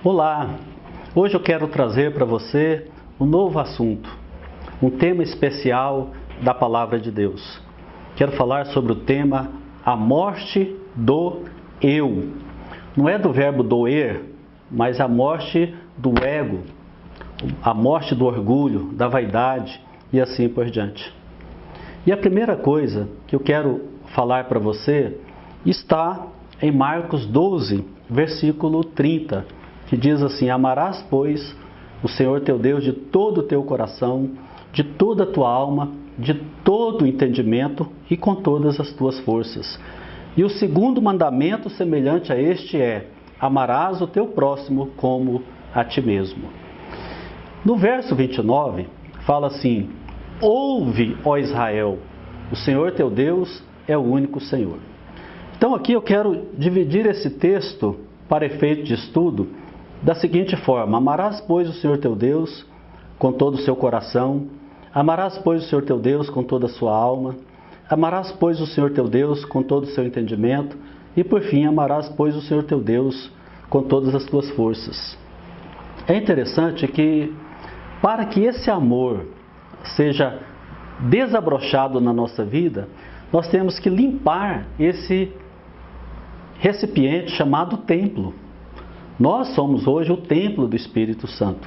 Olá! Hoje eu quero trazer para você um novo assunto, um tema especial da Palavra de Deus. Quero falar sobre o tema a morte do eu. Não é do verbo doer, mas a morte do ego, a morte do orgulho, da vaidade e assim por diante. E a primeira coisa que eu quero falar para você está em Marcos 12, versículo 30, que diz assim: amarás, pois, o Senhor teu Deus de todo o teu coração, de toda a tua alma, de todo o entendimento e com todas as tuas forças. E o segundo mandamento semelhante a este é: amarás o teu próximo como a ti mesmo. No verso 29, fala assim: ouve, ó Israel, o Senhor teu Deus é o único Senhor. Então aqui eu quero dividir esse texto para efeito de estudo da seguinte forma: amarás, pois, o Senhor teu Deus com todo o seu coração, amarás, pois, o Senhor teu Deus com toda a sua alma, amarás, pois, o Senhor teu Deus com todo o seu entendimento e, por fim, amarás, pois, o Senhor teu Deus com todas as tuas forças. É interessante que, para que esse amor seja desabrochado na nossa vida, nós temos que limpar esse recipiente chamado templo. Nós somos hoje o templo do Espírito Santo.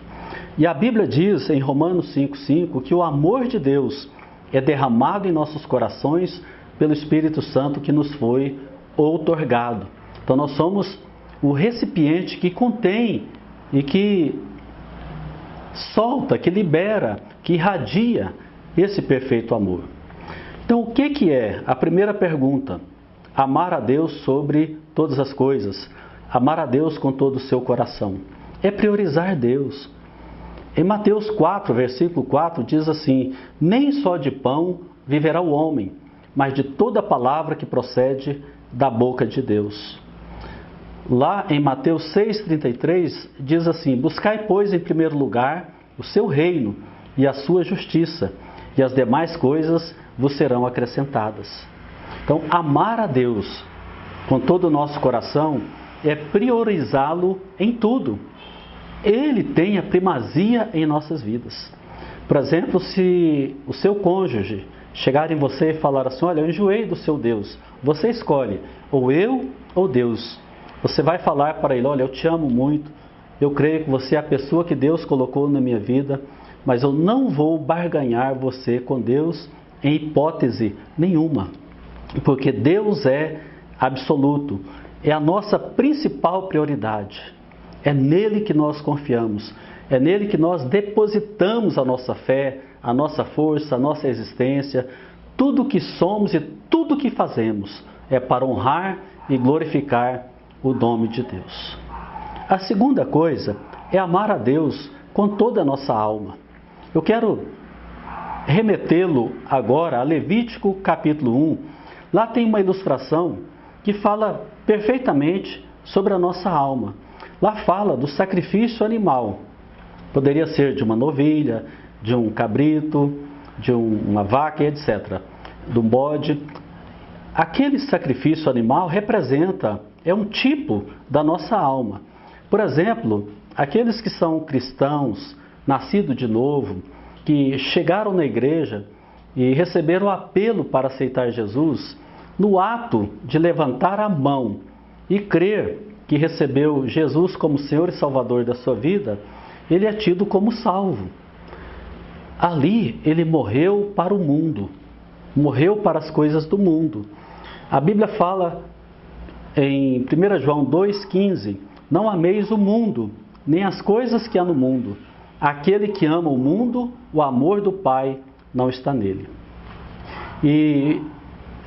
E a Bíblia diz em Romanos 5,5 que o amor de Deus é derramado em nossos corações pelo Espírito Santo que nos foi outorgado. Então nós somos o recipiente que contém e que solta, que libera, que irradia esse perfeito amor. Então o que é? A primeira pergunta: amar a Deus sobre todas as coisas, amar a Deus com todo o seu coração, é priorizar Deus. Em Mateus 4, versículo 4, diz assim: nem só de pão viverá o homem, mas de toda palavra que procede da boca de Deus. Lá em Mateus 6,33, diz assim: buscai, pois, em primeiro lugar o seu reino e a sua justiça, e as demais coisas vos serão acrescentadas. Então, amar a Deus com todo o nosso coração é priorizá-lo em tudo. Ele tem a primazia em nossas vidas. Por exemplo, se o seu cônjuge chegar em você e falar assim: olha, eu enjoei do seu Deus, você escolhe, ou eu ou Deus. Você vai falar para ele: olha, eu te amo muito, eu creio que você é a pessoa que Deus colocou na minha vida, mas eu não vou barganhar você com Deus em hipótese nenhuma, porque Deus é absoluto, é a nossa principal prioridade, é nele que nós confiamos, é nele que nós depositamos a nossa fé, a nossa força, a nossa existência. Tudo que somos e tudo que fazemos é para honrar e glorificar o nome de Deus. A segunda coisa é amar a Deus com toda a nossa alma. Eu quero remetê-lo agora a Levítico capítulo 1. Lá tem uma ilustração que fala perfeitamente sobre a nossa alma. Lá fala do sacrifício animal. Poderia ser de uma novilha, de um cabrito, de uma vaca, etc. De um bode. Aquele sacrifício animal representa, é um tipo da nossa alma. Por exemplo, aqueles que são cristãos, nascidos de novo, que chegaram na igreja e receberam o apelo para aceitar Jesus, no ato de levantar a mão e crer que recebeu Jesus como Senhor e Salvador da sua vida, ele é tido como salvo. Ali ele morreu para o mundo, morreu para as coisas do mundo. A Bíblia fala em 1 João 2,15: não ameis o mundo, nem as coisas que há no mundo. Aquele que ama o mundo, o amor do Pai não está nele. E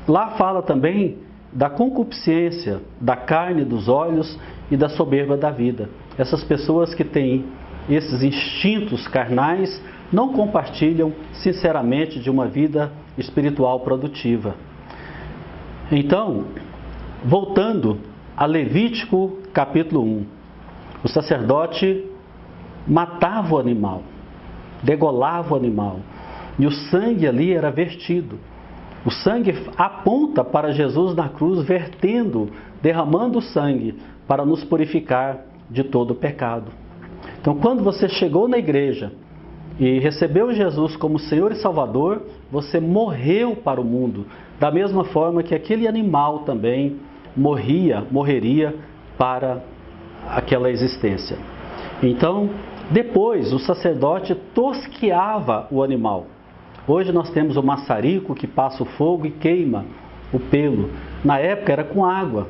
lá fala também da concupiscência, da carne, dos olhos e da soberba da vida. Essas pessoas que têm esses instintos carnais não compartilham sinceramente de uma vida espiritual produtiva. Então, voltando a Levítico capítulo 1, o sacerdote matava o animal, degolava o animal, e o sangue ali era vertido. O sangue aponta para Jesus na cruz, vertendo, derramando o sangue para nos purificar de todo o pecado. Então, quando você chegou na igreja e recebeu Jesus como Senhor e Salvador, você morreu para o mundo, da mesma forma que aquele animal também morreria para aquela existência. Então, depois o sacerdote tosquiava o animal. Hoje nós temos o maçarico que passa o fogo e queima o pelo. Na época era com água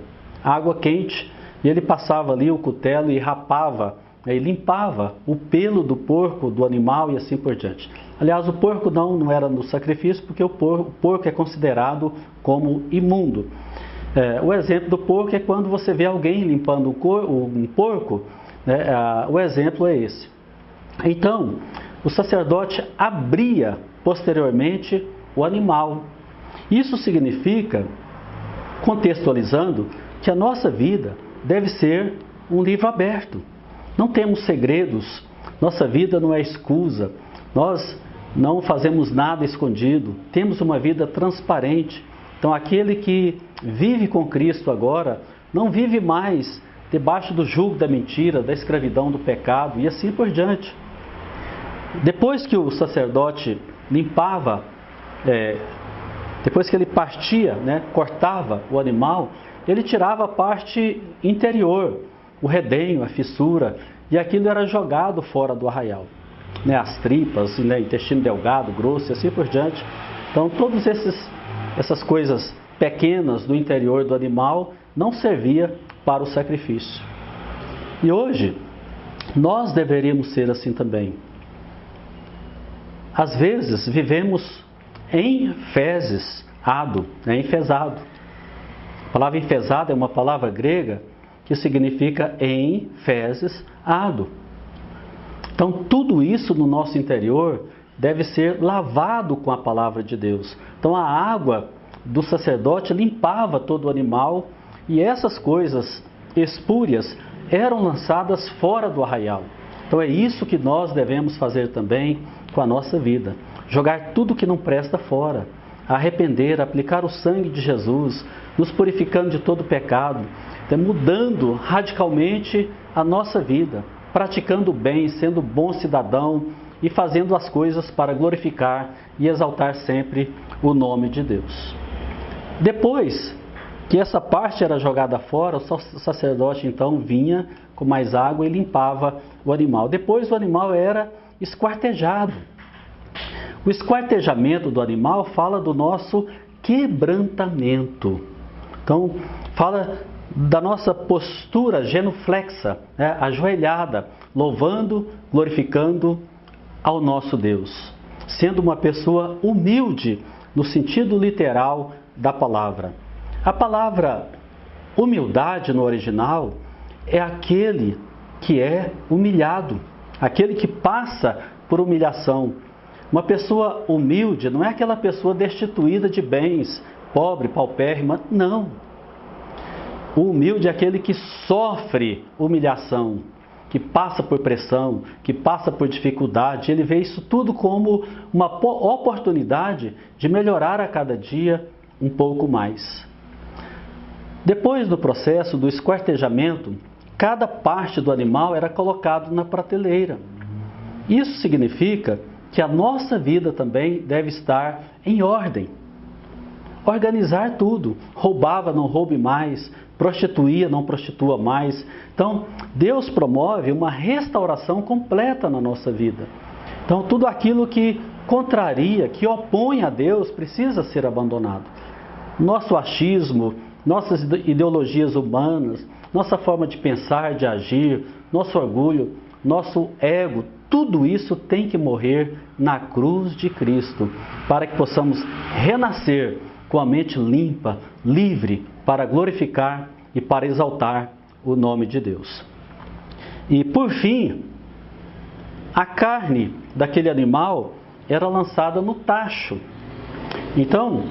quente, e ele passava ali o cutelo e rapava, e limpava o pelo do porco, do animal e assim por diante. Aliás, o porco não era no sacrifício, porque o porco é considerado como imundo. O exemplo do porco é quando você vê alguém limpando um porco, né? O exemplo é esse. Então, o sacerdote abria posteriormente o animal. Isso significa, contextualizando, que a nossa vida deve ser um livro aberto. Não temos segredos, nossa vida não é escusa, nós não fazemos nada escondido, temos uma vida transparente. Então aquele que vive com Cristo agora, não vive mais debaixo do jugo da mentira, da escravidão do pecado e assim por diante. Depois que o sacerdote limpava, depois que ele partia, cortava o animal, ele tirava a parte interior, o redenho, a fissura, e aquilo era jogado fora do arraial. As tripas, intestino delgado, grosso e assim por diante. Então todas essas coisas pequenas do interior do animal não servia para o sacrifício. E hoje, nós deveríamos ser assim também. Às vezes vivemos enfesado. A palavra enfesado é uma palavra grega que significa em fezes ado. Então tudo isso no nosso interior deve ser lavado com a palavra de Deus. Então a água do sacerdote limpava todo o animal e essas coisas espúrias eram lançadas fora do arraial. Então é isso que nós devemos fazer também com a nossa vida. Jogar tudo que não presta fora. Arrepender, aplicar o sangue de Jesus, nos purificando de todo pecado, mudando radicalmente a nossa vida, praticando o bem, sendo bom cidadão e fazendo as coisas para glorificar e exaltar sempre o nome de Deus. Depois que essa parte era jogada fora, o sacerdote então vinha com mais água e limpava o animal. Depois o animal era esquartejado. O esquartejamento do animal fala do nosso quebrantamento. Então, fala da nossa postura genuflexa, ajoelhada, louvando, glorificando ao nosso Deus. Sendo uma pessoa humilde no sentido literal da palavra. A palavra humildade no original é aquele que é humilhado, aquele que passa por humilhação. Uma pessoa humilde não é aquela pessoa destituída de bens, pobre, paupérrima, não. O humilde é aquele que sofre humilhação, que passa por pressão, que passa por dificuldade. Ele vê isso tudo como uma oportunidade de melhorar a cada dia um pouco mais. Depois do processo do esquartejamento, cada parte do animal era colocado na prateleira. Isso significa que a nossa vida também deve estar em ordem. Organizar tudo. Roubava, não roube mais. Prostituía, não prostitua mais. Então, Deus promove uma restauração completa na nossa vida. Então, tudo aquilo que contraria, que opõe a Deus, precisa ser abandonado. Nosso achismo, nossas ideologias humanas, nossa forma de pensar, de agir, nosso orgulho, nosso ego, tudo isso tem que morrer na cruz de Cristo, para que possamos renascer com a mente limpa, livre, para glorificar e para exaltar o nome de Deus. E por fim, a carne daquele animal era lançada no tacho. Então,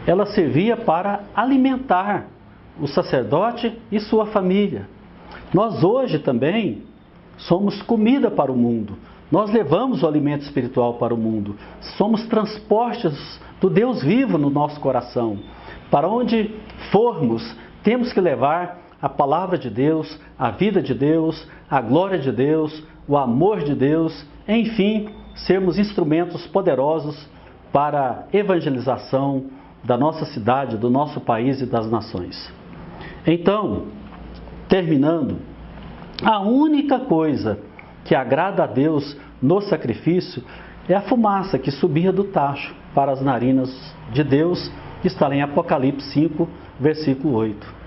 ela servia para alimentar o sacerdote e sua família. Nós hoje também somos comida para o mundo. Nós levamos o alimento espiritual para o mundo. Somos transportes do Deus vivo no nosso coração. Para onde formos, temos que levar a palavra de Deus, a vida de Deus, a glória de Deus, o amor de Deus, enfim, sermos instrumentos poderosos para a evangelização da nossa cidade, do nosso país e das nações. Então, terminando, a única coisa que agrada a Deus no sacrifício é a fumaça que subia do tacho para as narinas de Deus, que está lá em Apocalipse 5, versículo 8.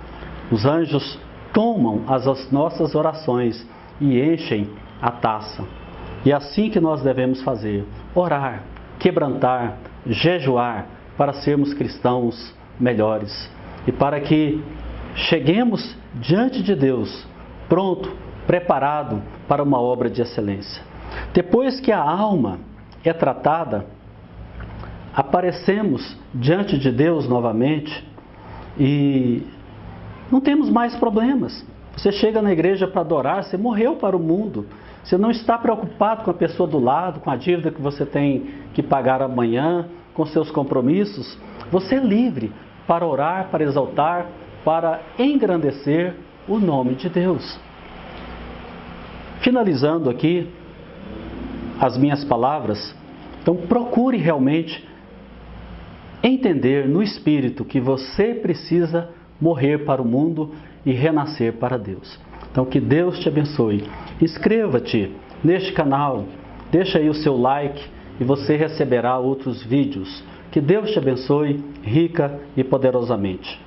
Os anjos tomam as nossas orações e enchem a taça. E é assim que nós devemos fazer: orar, quebrantar, jejuar, para sermos cristãos melhores e para que cheguemos diante de Deus pronto, preparado para uma obra de excelência. Depois que a alma é tratada, aparecemos diante de Deus novamente e não temos mais problemas. Você chega na igreja para adorar, você morreu para o mundo. Você não está preocupado com a pessoa do lado, com a dívida que você tem que pagar amanhã, com seus compromissos. Você é livre para orar, para exaltar, para engrandecer o nome de Deus. Finalizando aqui as minhas palavras, então procure realmente entender no Espírito que você precisa morrer para o mundo e renascer para Deus. Então que Deus te abençoe. Inscreva-te neste canal, deixa aí o seu like e você receberá outros vídeos. Que Deus te abençoe rica e poderosamente.